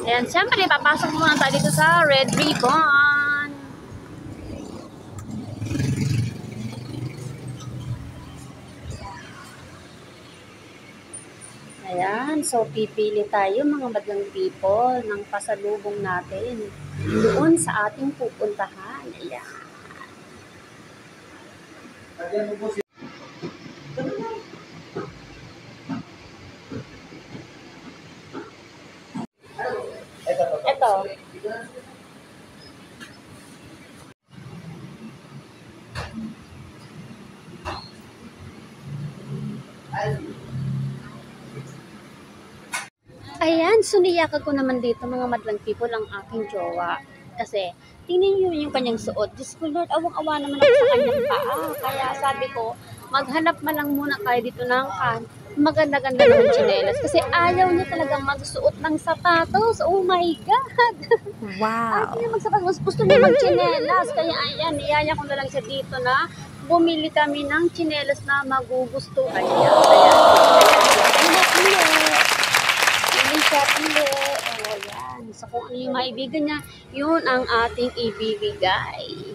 Ayan, siyempre, papasok muna tayo dito sa Red Ribbon. Ayan, so pipili tayo mga madlang people ng pasalubong natin doon sa ating pupuntahan. Ayan. Ito. Ayan, suniyakan ko naman dito mga madlang people ang aking jowa. Kasi, tingnan niyo yung kanyang suot. Diyos ko Lord, awang-awa naman ako sa kanyang paa. Kaya sabi ko, maghanap man lang muna kayo dito ng maganda-ganda ng tsinelas. Kasi ayaw niya talagang magsuot ng sapatos. Oh my God! Wow! Ayaw niya magsapatos. Gusto niya magtsinelas. Kaya ayan, niyaya ko na lang siya dito na bumili kami ng tsinelas na magugustuhan niya. Kaya, pili siya, pili. O, yan. So, kung ano yung maibigan niya, yun ang ating ibibigay.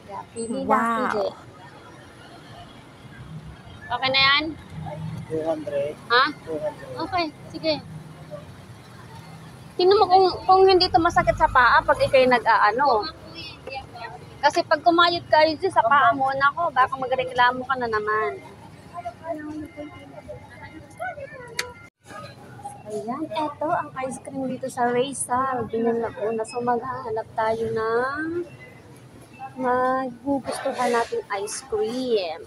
Kaya, pili na, pili. Okay na yan? 200. Ha? 200. Okay, sige. Tingnan mo kung hindi ito masakit sa paa pag ikay nag-aano. Kasi pag kumayod kayo dyan sa paa mo, nako, baka magreklamo ka na naman. Ayan, eto ang ice cream dito sa Rizal, Binyan Laguna. So maghahanap tayo ng magugustuhan nating ice cream.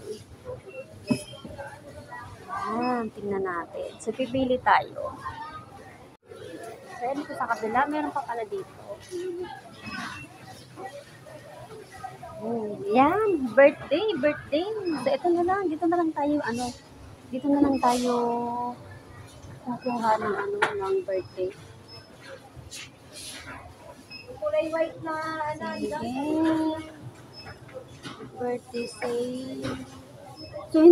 Ayan, tingnan natin. So pipili tayo. So dito sa kabila, meron pa pala dito. Yan, birthday. So ito na lang, dito na lang tayo kukuha ng birthday. Kulay white na birthday sale. So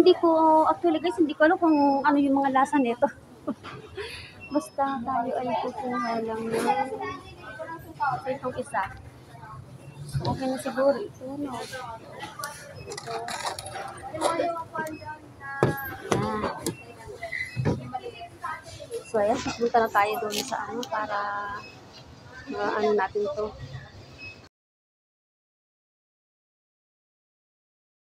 actually guys, hindi ko alam kung ano yung mga lasa nito. Basta tayo ay kukuha lang ng itong isa. Okay na siguro ito, no? Ito. So, ayan, punta na tayo doon sa para ano natin to.